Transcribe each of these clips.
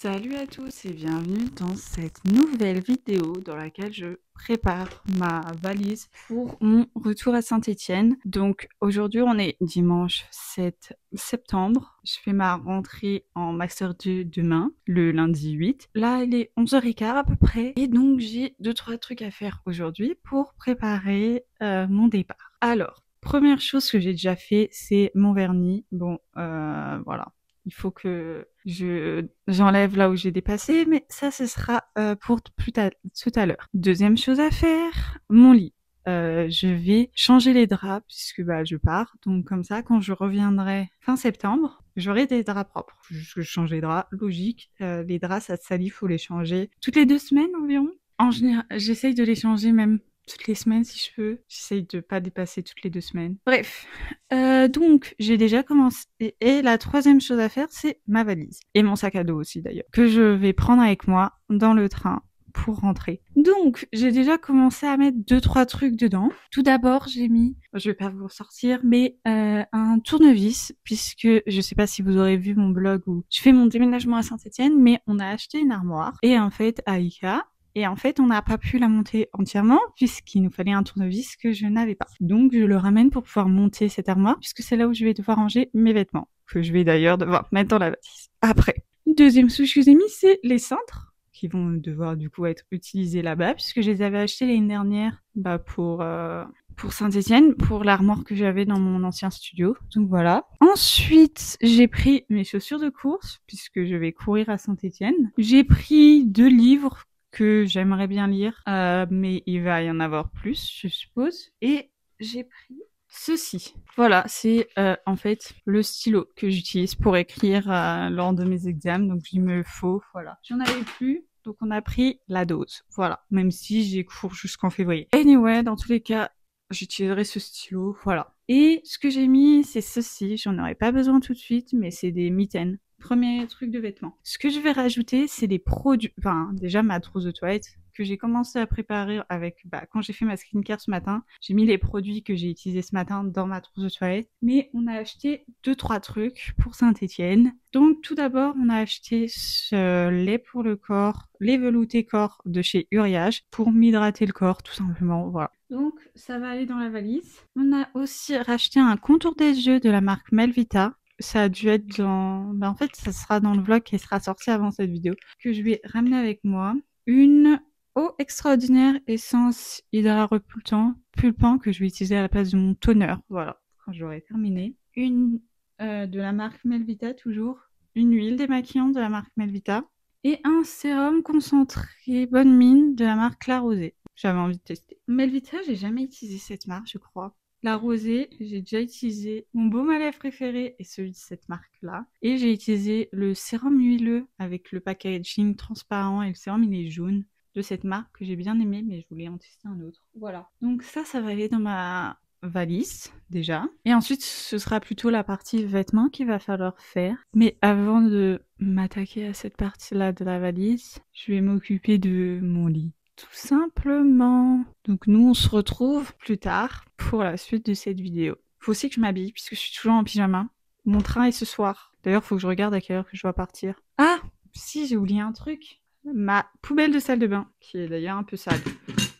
Salut à tous et bienvenue dans cette nouvelle vidéo dans laquelle je prépare ma valise pour mon retour à Saint-Étienne. Donc aujourd'hui on est dimanche 7 septembre. Je fais ma rentrée en Master 2 demain, le lundi 8. Là il est 11h15 à peu près et donc j'ai 2-3 trucs à faire aujourd'hui pour préparer mon départ. Alors, première chose que j'ai déjà fait, c'est mon vernis. Bon, voilà. Il faut que j'enlève là où j'ai dépassé, mais ça, ce sera pour tout à l'heure. Deuxième chose à faire, mon lit. Je vais changer les draps puisque je pars. Donc comme ça, quand je reviendrai fin septembre, j'aurai des draps propres. Je change les draps, logique. Les draps, ça se salit, faut les changer toutes les 2 semaines environ. En général, j'essaye de les changer même toutes les semaines si je peux. J'essaye de pas dépasser toutes les 2 semaines. Bref. Donc, j'ai déjà commencé. Et la troisième chose à faire, c'est ma valise. Et mon sac à dos aussi d'ailleurs. Que je vais prendre avec moi dans le train pour rentrer. Donc, j'ai déjà commencé à mettre 2-3 trucs dedans. Tout d'abord, j'ai mis, je vais pas vous ressortir, mais un tournevis, puisque je sais pas si vous aurez vu mon blog où je fais mon déménagement à Saint-Étienne, mais on a acheté une armoire. Et en fait, à Ikea, et en fait, on n'a pas pu la monter entièrement puisqu'il nous fallait un tournevis que je n'avais pas. Donc, je le ramène pour pouvoir monter cette armoire puisque c'est là où je vais devoir ranger mes vêtements. Que je vais d'ailleurs devoir mettre dans la valise. Après. Deuxième souche que j'ai mis, c'est les cintres qui vont devoir du coup être utilisés là-bas puisque je les avais achetés l'année dernière pour Saint-Étienne, pour l'armoire que j'avais dans mon ancien studio. Donc voilà. Ensuite, j'ai pris mes chaussures de course puisque je vais courir à Saint-Étienne. J'ai pris 2 livres que j'aimerais bien lire, mais il va y en avoir plus, je suppose. Et j'ai pris ceci. Voilà, c'est en fait le stylo que j'utilise pour écrire lors de mes examens, donc il me faut, voilà. J'en avais plus, donc on a pris la dose, voilà. Même si j'ai cours jusqu'en février. Anyway, dans tous les cas, j'utiliserai ce stylo, voilà. Et ce que j'ai mis, c'est ceci. J'en aurais pas besoin tout de suite, mais c'est des mitaines. Premier truc de vêtements. Ce que je vais rajouter, c'est des produits, enfin déjà ma trousse de toilette que j'ai commencé à préparer avec, quand j'ai fait ma skincare ce matin, j'ai mis les produits que j'ai utilisés ce matin dans ma trousse de toilette. Mais on a acheté 2-3 trucs pour Saint-Étienne. Donc tout d'abord, on a acheté ce lait pour le corps, les veloutés corps de chez Uriage pour m'hydrater le corps, tout simplement, voilà. Donc ça va aller dans la valise. On a aussi racheté un contour des yeux de la marque Melvita. Ça a dû être dans... en fait, ça sera dans le vlog qui sera sorti avant cette vidéo, que je vais ramener avec moi. Une eau extraordinaire essence hydra pulpant que je vais utiliser à la place de mon toner, voilà, quand j'aurai terminé. Une de la marque Melvita, toujours. Une huile démaquillante de la marque Melvita. Et un sérum concentré bonne mine de la marque La Rosée. J'avais envie de tester. Melvita, j'ai jamais utilisé cette marque, je crois. La Rosée, j'ai déjà utilisé mon baume à lèvres préféré et celui de cette marque-là. Et j'ai utilisé le sérum huileux avec le packaging transparent et le sérum il est jaune de cette marque que j'ai bien aimé, mais je voulais en tester un autre. Voilà. Donc ça va aller dans ma valise déjà. Et ensuite, ce sera plutôt la partie vêtements qu'il va falloir faire. Mais avant de m'attaquer à cette partie-là de la valise, je vais m'occuper de mon lit. Tout simplement. Donc nous, on se retrouve plus tard pour la suite de cette vidéo. Faut aussi que je m'habille puisque je suis toujours en pyjama. Mon train est ce soir. D'ailleurs, faut que je regarde à quelle heure que je dois partir. Ah, si, j'ai oublié un truc. Ma poubelle de salle de bain, qui est d'ailleurs un peu sale.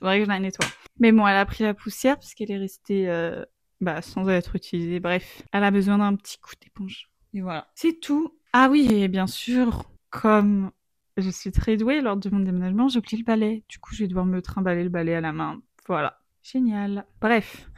Faudrait que je la nettoie. Mais bon, elle a pris la poussière puisqu'elle est restée sans être utilisée. Bref, elle a besoin d'un petit coup d'éponge. Et voilà. C'est tout. Ah oui, et bien sûr, comme je suis très douée lors de mon déménagement, j'ai oublié le balai. Du coup, je vais devoir me trimballer le balai à la main. Voilà. Génial. Bref.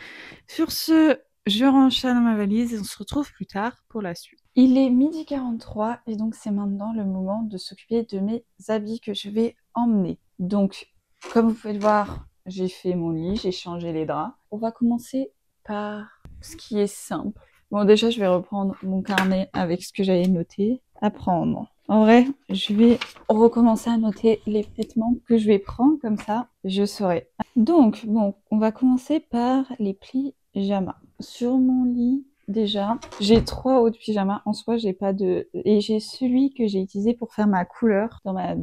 Sur ce, je range ça dans ma valise et on se retrouve plus tard pour la suite. Il est 12h43 et donc c'est maintenant le moment de s'occuper de mes habits que je vais emmener. Donc, comme vous pouvez le voir, j'ai fait mon lit, j'ai changé les draps. On va commencer par ce qui est simple. Bon, déjà, je vais reprendre mon carnet avec ce que j'avais noté à prendre. En vrai, je vais recommencer à noter les vêtements que je vais prendre, comme ça, je saurai. Donc, bon, on va commencer par les pyjamas. Sur mon lit, déjà, j'ai 3 hauts de pyjama. En soi, j'ai pas de... Et j'ai celui que j'ai utilisé pour faire ma couleur dans ma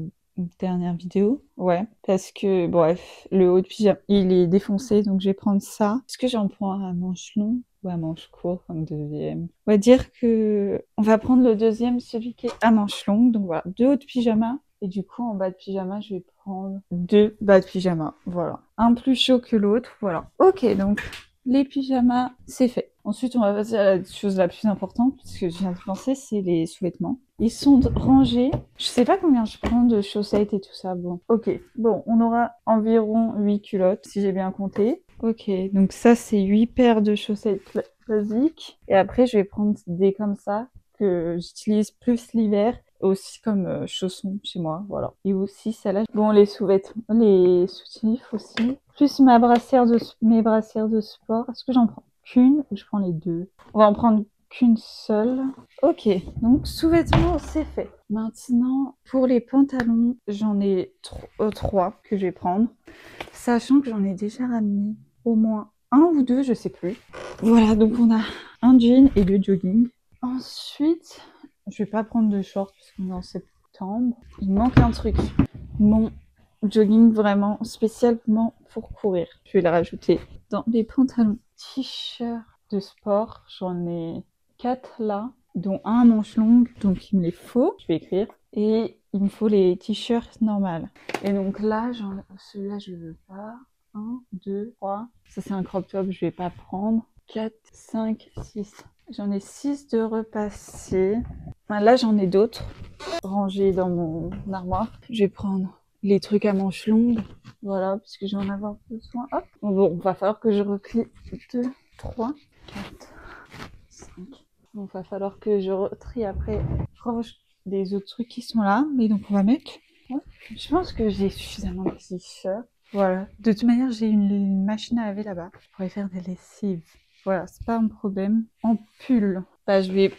dernière vidéo. Ouais, parce que, bref, le haut de pyjama, il est défoncé, donc je vais prendre ça. Est-ce que j'en prends un manche long? ou à manches courtes comme deuxième. On va dire que on va prendre le deuxième, celui qui est à manches longues. Donc voilà, 2 hauts de pyjama. Et du coup, en bas de pyjama, je vais prendre 2 bas de pyjama. Voilà. Un plus chaud que l'autre. Voilà. Ok, donc les pyjamas, c'est fait. Ensuite, on va passer à la chose la plus importante, parce que je viens de penser, c'est les sous-vêtements. Ils sont rangés. Je sais pas combien je prends de chaussettes et tout ça. Bon, ok. Bon, on aura environ 8 culottes, si j'ai bien compté. Ok, donc ça, c'est 8 paires de chaussettes basiques. Et après, je vais prendre des comme ça, que j'utilise plus l'hiver, aussi comme chaussons chez moi, voilà. Et aussi celle-là. Bon, les sous-vêtements, les soutifs aussi. Plus mes brassières de sport. Est-ce que j'en prends qu'une ou je prends les deux? On va en prendre qu'une seule. Ok, donc sous-vêtements, c'est fait. Maintenant, pour les pantalons, j'en ai 3 que je vais prendre. Sachant que j'en ai déjà ramené au moins un ou deux, je sais plus. Voilà, donc on a un jean et 2 jogging. Ensuite, je vais pas prendre de shorts parce qu'on est en septembre. Il manque un truc. Mon jogging vraiment spécialement pour courir. Je vais le rajouter dans les pantalons. T-shirt de sport, j'en ai 4 là, dont un à manches longues, donc il me les faut. Je vais écrire. Et il me faut les t-shirts normales. Et donc là, celui-là, je veux pas. 1, 2, 3. Ça, c'est un crop top, je vais pas prendre. 4, 5, 6. J'en ai 6 de repassés. Enfin, là, j'en ai d'autres rangés dans mon armoire. Je vais prendre les trucs à manches longues. Voilà, parce que je vais en avoir besoin. Hop. Bon, va falloir que je replie 2, 3, 4, 5. Bon, va falloir que je retrie après. Je range les autres trucs qui sont là. Mais donc, on va mettre. Ouais. Je pense que j'ai suffisamment de t-shirts. Voilà. De toute manière, j'ai une machine à laver là-bas. Je pourrais faire des lessives. Voilà, c'est pas un problème. En pull, bah, il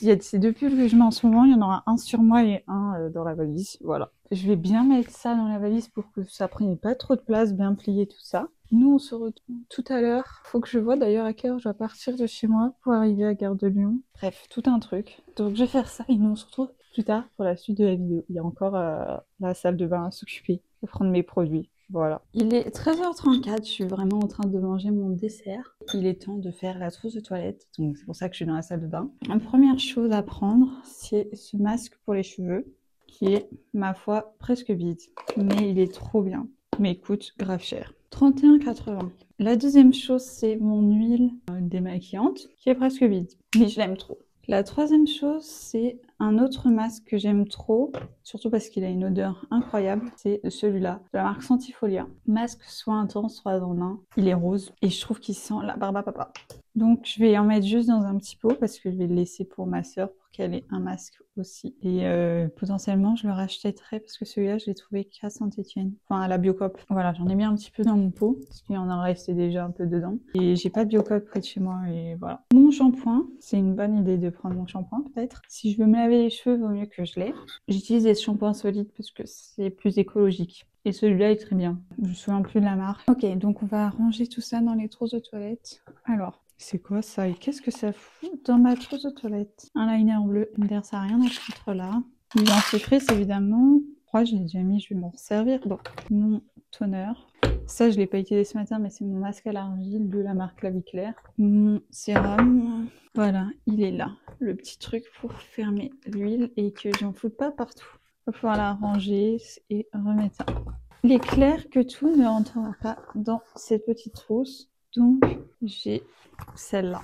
y a ces 2 pulls que je mets en ce moment, il y en aura un sur moi et un dans la valise. Voilà. Je vais bien mettre ça dans la valise pour que ça prenne pas trop de place, bien plier tout ça. Nous, on se retrouve tout à l'heure. Faut que je vois d'ailleurs à quelle heure je dois partir de chez moi pour arriver à Gare de Lyon. Bref, tout un truc. Donc, je vais faire ça et nous, on se retrouve plus tard pour la suite de la vidéo. Il y a encore la salle de bain à s'occuper de prendre mes produits. Voilà. Il est 13h34, je suis vraiment en train de manger mon dessert. Il est temps de faire la trousse de toilette, donc c'est pour ça que je suis dans la salle de bain. La première chose à prendre, c'est ce masque pour les cheveux, qui est, ma foi, presque vide. Mais il est trop bien. Mais il coûte grave cher. 31,80. La deuxième chose, c'est mon huile démaquillante, qui est presque vide. Mais je l'aime trop. La troisième chose, c'est un autre masque que j'aime trop, surtout parce qu'il a une odeur incroyable, c'est celui-là, de la marque Sentifolia. Masque soin intense 3 en 1, il est rose et je trouve qu'il sent la barbe à papa. Donc je vais en mettre juste dans un petit pot parce que je vais le laisser pour ma sœur pour qu'elle ait un masque aussi. Et potentiellement je le rachèterai parce que celui-là je l'ai trouvé qu'à Saint-Etienne, enfin à la Biocop. Voilà, j'en ai mis un petit peu dans mon pot parce qu'il y en a resté déjà un peu dedans. Et j'ai pas de Biocop près de chez moi et voilà. Mon shampoing, c'est une bonne idée de prendre mon shampoing peut-être. Si je veux me laver les cheveux, vaut mieux que je l'ai. J'utilise des shampoings solides parce que c'est plus écologique. Et celui-là est très bien. Je me souviens plus de la marque. Ok, donc on va ranger tout ça dans les trousses de toilette. Alors, c'est quoi ça? Et qu'est-ce que ça fout dans ma trousse de toilette? Un liner bleu. D'ailleurs, ça n'a rien à foutre là. Du dentifrice, évidemment. Je crois que je l'ai déjà mis, je vais m'en servir. Bon, mon toner. Ça, je l'ai pas utilisé ce matin, mais c'est mon masque à l'argile de la marque La Vie Claire. Mon sérum. Voilà, il est là. Le petit truc pour fermer l'huile et que j'en foute pas partout. On va pouvoir la ranger et remettre ça. Il est clair que tout ne rentrera pas dans cette petite trousse. Donc, j'ai celle-là,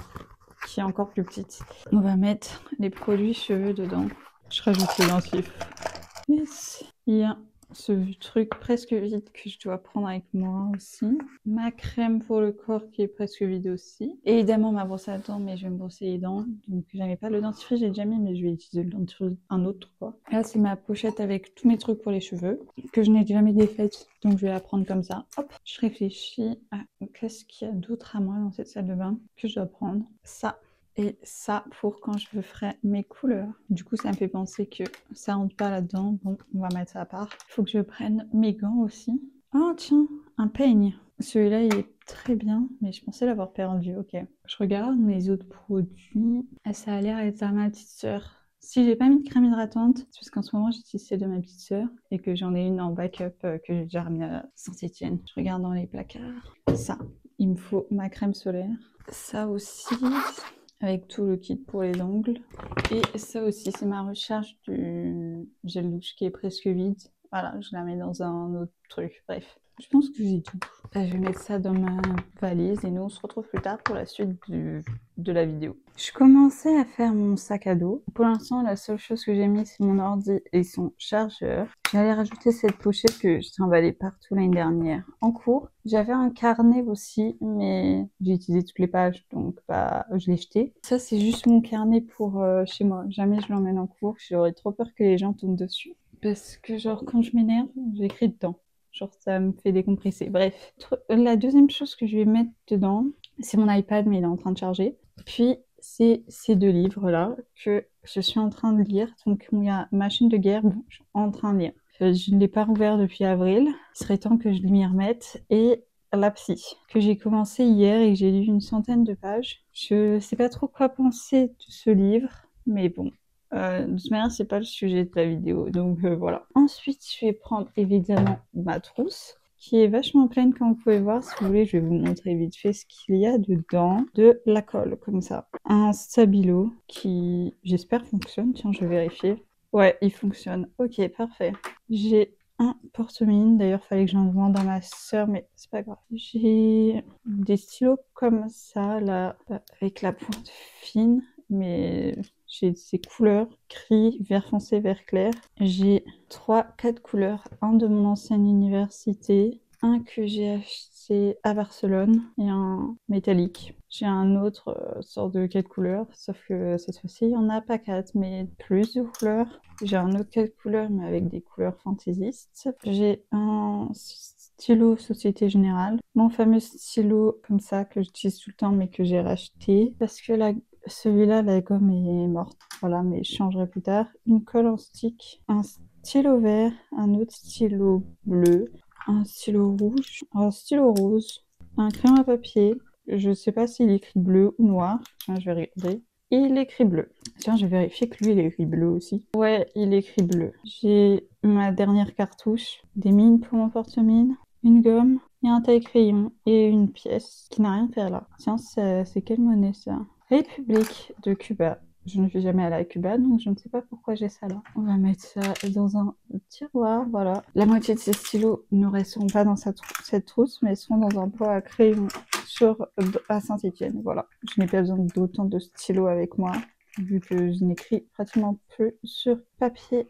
qui est encore plus petite. On va mettre les produits cheveux dedans. Je rajoute le dentif. Yes. Il y a ce truc presque vide que je dois prendre avec moi aussi. Ma crème pour le corps qui est presque vide aussi. Et évidemment ma brosse à dents, mais je vais me brosser les dents. Donc j'avais pas le dentifrice, j'ai déjà mis, mais je vais utiliser le dentifrice un autre quoi. Là c'est ma pochette avec tous mes trucs pour les cheveux, que je n'ai jamais défaite. Donc je vais la prendre comme ça. Hop, je réfléchis à qu'est-ce qu'il y a d'autre à moi dans cette salle de bain que je dois prendre. Ça. Et ça pour quand je ferai mes couleurs. Du coup, ça me fait penser que ça rentre pas là-dedans. Bon, on va mettre ça à part. Il faut que je prenne mes gants aussi. Oh tiens, un peigne. Celui-là, il est très bien, mais je pensais l'avoir perdu. Ok. Je regarde mes autres produits. Ah, ça a l'air d'être à ma petite sœur. Si j'ai pas mis de crème hydratante, c'est parce qu'en ce moment j'utilise celle de ma petite sœur et que j'en ai une en backup que j'ai déjà ramenée à Saint-Etienne. Je regarde dans les placards. Ça. il me faut ma crème solaire. Ça aussi, avec tout le kit pour les ongles. Et ça aussi, c'est ma recharge du gel douche qui est presque vide. Voilà, je la mets dans un autre truc. Bref, je pense que j'ai tout. Là, je vais mettre ça dans ma valise et nous, on se retrouve plus tard pour la suite de la vidéo. Je commençais à faire mon sac à dos. Pour l'instant, la seule chose que j'ai mis, c'est mon ordi et son chargeur. J'allais rajouter cette pochette que je trimballais partout l'année dernière en cours. J'avais un carnet aussi, mais j'ai utilisé toutes les pages, donc bah, je l'ai jeté. Ça, c'est juste mon carnet pour chez moi. Jamais je l'emmène en cours. J'aurais trop peur que les gens tombent dessus. Parce que genre, quand je m'énerve, j'écris dedans. Genre, ça me fait décompresser. Bref. La deuxième chose que je vais mettre dedans, c'est mon iPad, mais il est en train de charger. Puis, c'est ces deux livres-là que je suis en train de lire. Donc, il y a Machine de guerre, bon, je suis en train de lire. Je ne l'ai pas rouvert depuis avril. Il serait temps que je m'y remette. Et La Psy, que j'ai commencé hier et que j'ai lu une centaine de pages. Je sais pas trop quoi penser de ce livre, mais bon. De toute manière, c'est pas le sujet de la vidéo, donc voilà. Ensuite, je vais prendre évidemment ma trousse, qui est vachement pleine comme vous pouvez voir. Si vous voulez, je vais vous montrer vite fait ce qu'il y a dedans. De la colle, comme ça. Un stabilo qui, j'espère, fonctionne. Tiens, je vais vérifier. Ouais, il fonctionne. Ok, parfait. J'ai un porte-mine. D'ailleurs, fallait que j'en demande à ma soeur, mais c'est pas grave. J'ai des stylos comme ça, là, avec la pointe fine, mais j'ai ces couleurs, gris, vert foncé, vert clair. J'ai 3-4 couleurs. Un de mon ancienne université, un que j'ai acheté à Barcelone et un métallique. J'ai un autre sort de 4 couleurs, sauf que cette fois-ci, il n'y en a pas 4, mais plus de couleurs. J'ai un autre 4 couleurs, mais avec des couleurs fantaisistes. J'ai un stylo Société Générale. Mon fameux stylo comme ça que j'utilise tout le temps, mais que j'ai racheté parce que celui-là, la gomme est morte. Voilà, mais je changerai plus tard. Une colle en stick, un stylo vert, un autre stylo bleu, un stylo rouge, un stylo rose, un crayon à papier. Je sais pas s'il écrit bleu ou noir. Tiens, je vais regarder. Il écrit bleu. Tiens, je vais vérifier que lui, il écrit bleu aussi. Ouais, il écrit bleu. J'ai ma dernière cartouche, des mines pour mon porte-mine, une gomme et un taille-crayon et une pièce qui n'a rien à faire là. Tiens, c'est quelle monnaie ça? République de Cuba. Je ne suis jamais allée à Cuba, donc je ne sais pas pourquoi j'ai ça là. On va mettre ça dans un tiroir, voilà. La moitié de ces stylos ne resteront pas dans cette trousse, mais seront dans un bois à crayon à Saint-Étienne, voilà. Je n'ai pas besoin d'autant de stylos avec moi, vu que je n'écris pratiquement plus sur papier.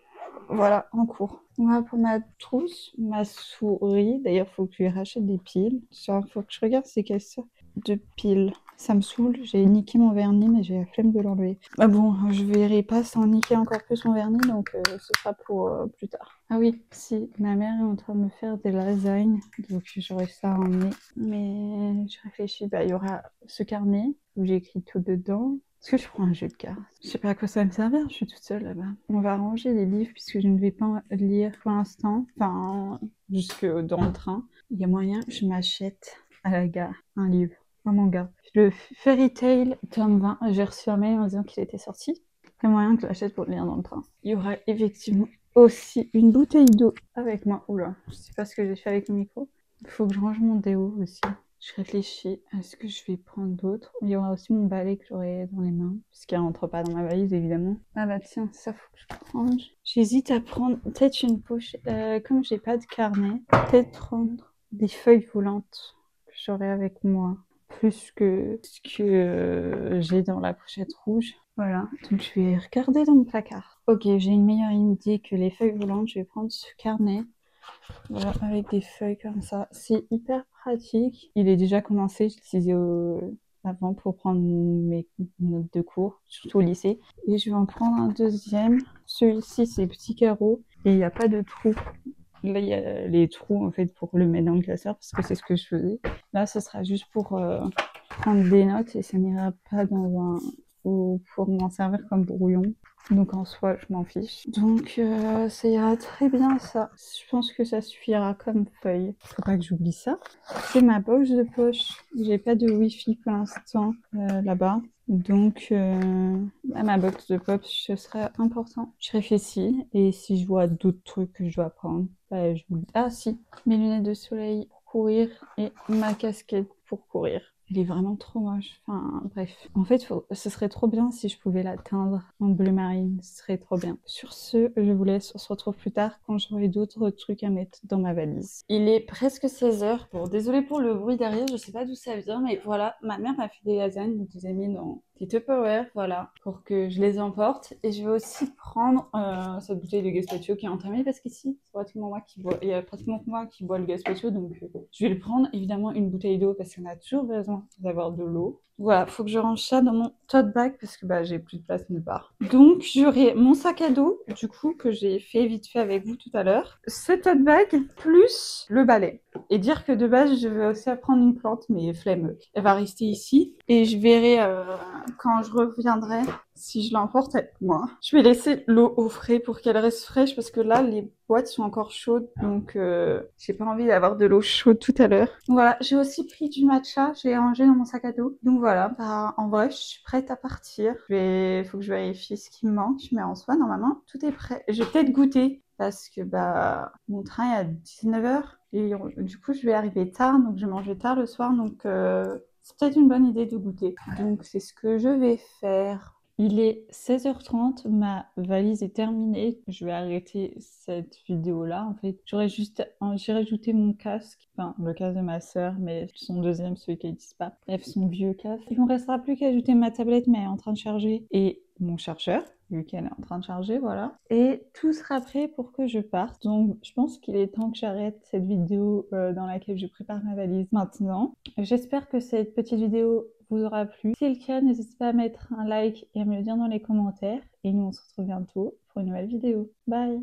Voilà, en cours. Voilà pour ma trousse, ma souris. D'ailleurs, il faut que je lui rachète des piles. Il faut que je regarde c'est quelle sorte de piles. Ça me saoule, j'ai niqué mon vernis, mais j'ai la flemme de l'enlever. Bah bon, je verrai pas sans niquer encore plus mon vernis, donc ce sera pour plus tard. Ah oui, si, ma mère est en train de me faire des lasagnes, donc j'aurai ça à emmener. Mais je réfléchis, bah il y aura ce carnet où j'écris tout dedans. Est-ce que je prends un jeu de cartes? Je sais pas à quoi ça va me servir, je suis toute seule là-bas. On va ranger les livres puisque je ne vais pas lire pour l'instant, enfin jusque dans le train. Il y a moyen que je m'achète à la gare un livre. Un manga. Le Fairy Tail tome 20, j'ai reçu un mail en disant qu'il était sorti. Il y a moyen que je l'achète pour le lire dans le train. Il y aura effectivement aussi une bouteille d'eau avec moi. Oula, je sais pas ce que j'ai fait avec le micro. Il faut que je range mon déo aussi. Je réfléchis à ce que je vais prendre d'autre. Il y aura aussi mon balai que j'aurai dans les mains, puisqu'il rentre pas dans ma valise évidemment. Ah bah tiens, ça faut que je range. J'hésite à prendre peut-être une poche. Comme j'ai pas de carnet, peut-être prendre des feuilles volantes que j'aurai avec moi. Plus que ce que j'ai dans la pochette rouge. Voilà, donc je vais regarder dans mon placard. Ok, j'ai une meilleure idée que les feuilles volantes. Je vais prendre ce carnet, voilà, avec des feuilles comme ça. C'est hyper pratique. Il est déjà commencé, je l'utilisais avant pour prendre mes notes de cours, surtout au lycée. Et je vais en prendre un deuxième. Celui-ci, c'est petit carreau et il n'y a pas de trou. Là, il y a les trous en fait pour le mettre dans le classeur parce que c'est ce que je faisais. Là, ce sera juste pour prendre des notes et ça n'ira pas dans un ou pour m'en servir comme brouillon. Donc en soi, je m'en fiche. Donc ça ira très bien ça. Je pense que ça suffira comme feuille. Faut pas que j'oublie ça. C'est ma box de poche. J'ai pas de wifi pour l'instant là-bas. Donc, à ma box de pop, ce serait important. Je réfléchis et si je vois d'autres trucs que je dois prendre, bah, je vous le dis. Ah si, mes lunettes de soleil pour courir et ma casquette pour courir. Elle est vraiment trop moche. Enfin, bref. En fait, ce serait trop bien si je pouvais la teindre en bleu marine. Ce serait trop bien. Sur ce, je vous laisse. On se retrouve plus tard quand j'aurai d'autres trucs à mettre dans ma valise. Il est presque 16 h. Bon, désolée pour le bruit derrière. Je sais pas d'où ça vient, mais voilà. Ma mère m'a fait des lasagnes. Donc, je les ai mis dans des Tupperware, voilà, pour que je les emporte. Et je vais aussi prendre cette bouteille de gazpacho qui est entamée parce qu'ici, c'est pratiquement moi qui bois. Il y a pratiquement que moi qui bois le gazpacho, donc je vais le prendre. Évidemment, une bouteille d'eau parce qu'on a toujours besoin d'avoir de l'eau. Voilà, faut que je range ça dans mon tote bag parce que bah, j'ai plus de place nulle part. Donc j'aurai mon sac à dos, du coup, que j'ai fait vite fait avec vous tout à l'heure. Ce tote bag plus le balai. Et dire que de base, je vais aussi apprendre une plante, mais flemme. Elle va rester ici. Et je verrai quand je reviendrai si je l'emporte avec moi. Je vais laisser l'eau au frais pour qu'elle reste fraîche parce que là, les boîtes sont encore chaudes. Donc, j'ai pas envie d'avoir de l'eau chaude tout à l'heure. Voilà, j'ai aussi pris du matcha. J'ai rangé dans mon sac à dos. Donc voilà, bah, en vrai, je suis prête à partir. Faut que je vérifie ce qui me manque. Mais en soi, normalement, tout est prêt. Je vais peut-être goûter parce que bah, mon train est à 19 h. Et du coup, je vais arriver tard. Donc, je vais manger tard le soir. Donc, c'est peut-être une bonne idée de goûter. Donc, c'est ce que je vais faire. Il est 16 h 30, ma valise est terminée. Je vais arrêter cette vidéo-là. En fait, j'ai rajouté mon casque, enfin le casque de ma sœur, mais son deuxième, celui qu'elle n'utilise pas. Bref, son vieux casque. Il ne me restera plus qu'à ajouter ma tablette, mais elle est en train de charger, et mon chargeur, vu qu'elle est en train de charger, voilà. Et tout sera prêt pour que je parte. Donc, je pense qu'il est temps que j'arrête cette vidéo dans laquelle je prépare ma valise maintenant. J'espère que cette petite vidéo vous aura plu. Si c'est le cas, n'hésitez pas à mettre un like et à me le dire dans les commentaires. Et nous, on se retrouve bientôt pour une nouvelle vidéo. Bye!